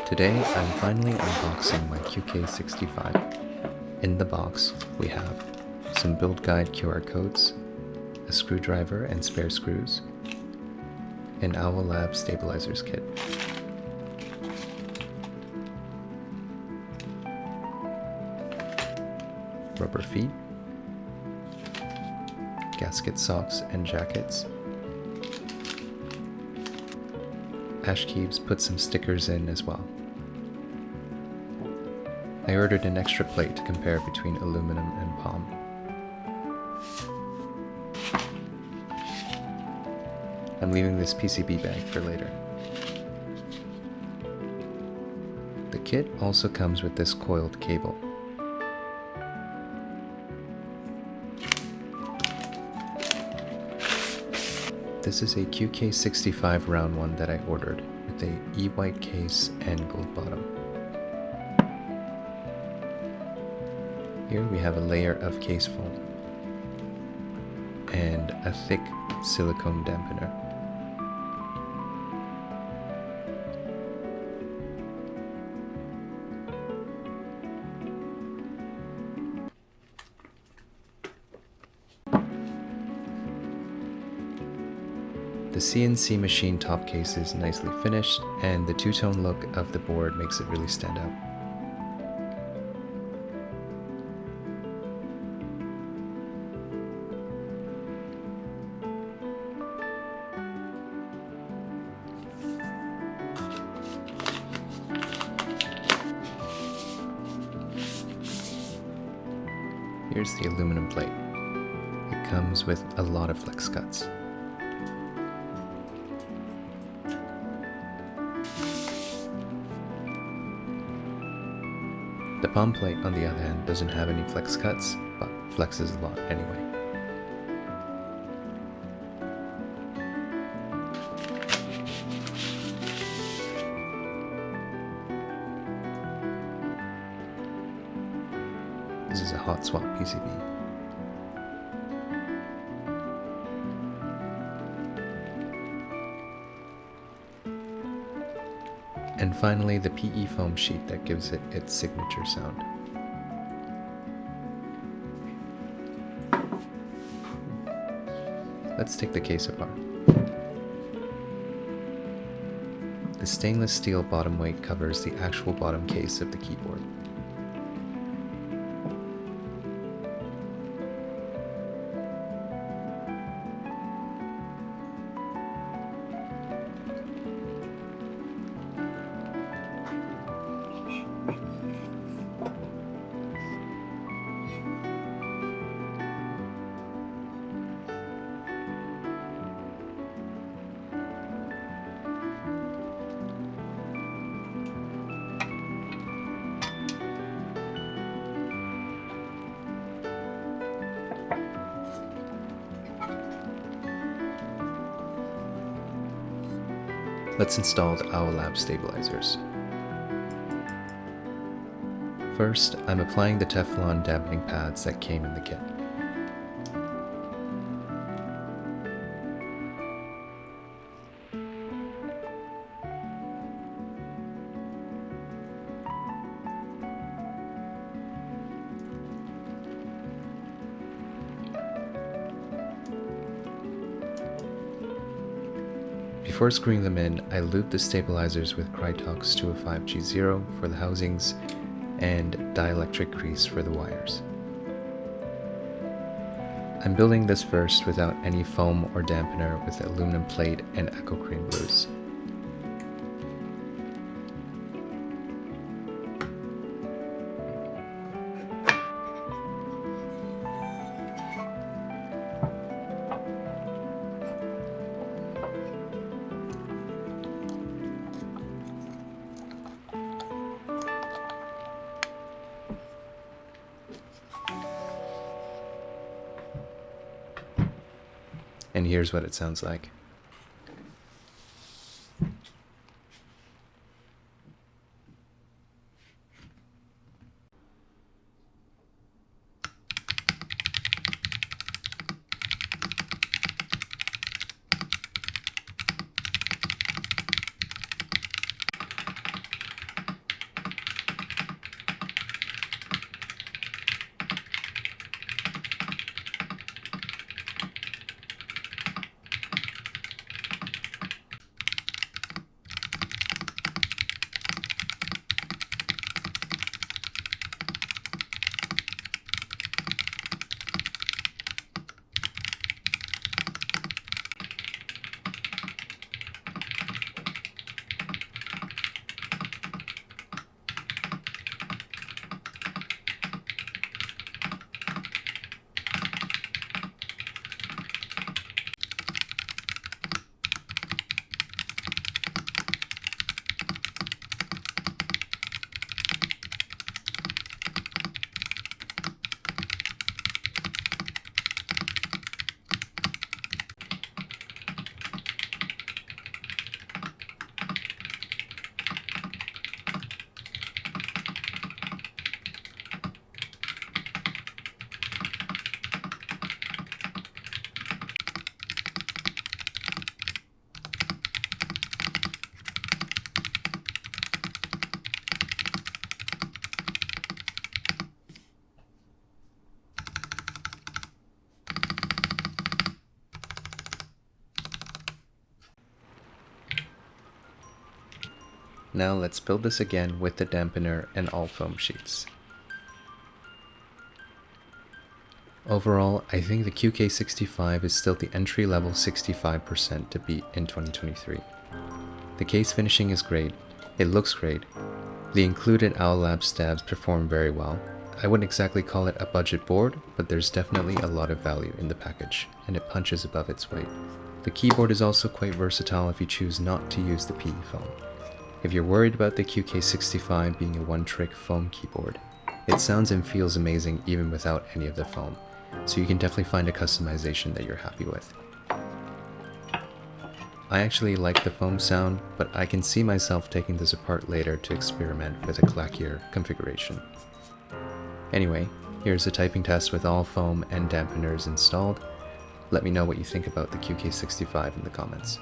Today I'm finally unboxing my QK65. In the box we have some build guide QR codes, a screwdriver and spare screws, an Owlab stabilizers kit. Rubber feet, gasket socks and jackets. Ashkeebs put some stickers in as well. I ordered an extra plate to compare between aluminum and palm. I'm leaving this PCB bag for later. The kit also comes with this coiled cable. This is a QK65 round one that I ordered with a E-white case and gold bottom. Here we have a layer of case foam and a thick silicone dampener. The CNC machine top case is nicely finished, and the two-tone look of the board makes it really stand out. Here's the aluminum plate. It comes with a lot of flex cuts. The palm plate, on the other hand, doesn't have any flex cuts, but flexes a lot anyway. This is a hot swap PCB. And finally, the PE foam sheet that gives it its signature sound. Let's take the case apart. The stainless steel bottom weight covers the actual bottom case of the keyboard. Let's install the Owlab stabilizers. First, I'm applying the Teflon dampening pads that came in the kit. Before screwing them in, I lubed the stabilizers with Krytox 205G0 for the housings and dielectric grease for the wires. I'm building this first without any foam or dampener with aluminum plate and Akko Cream Blues. And here's what it sounds like. Now let's build this again with the dampener and all foam sheets. Overall, I think the QK65 is still the entry-level 65% to beat in 2023. The case finishing is great, it looks great, the included Owlab stabs perform very well. I wouldn't exactly call it a budget board, but there's definitely a lot of value in the package, and it punches above its weight. The keyboard is also quite versatile if you choose not to use the PE foam. If you're worried about the QK65 being a one-trick foam keyboard, it sounds and feels amazing even without any of the foam, so you can definitely find a customization that you're happy with. I actually like the foam sound, but I can see myself taking this apart later to experiment with a clackier configuration. Anyway, here's a typing test with all foam and dampeners installed. Let me know what you think about the QK65 in the comments.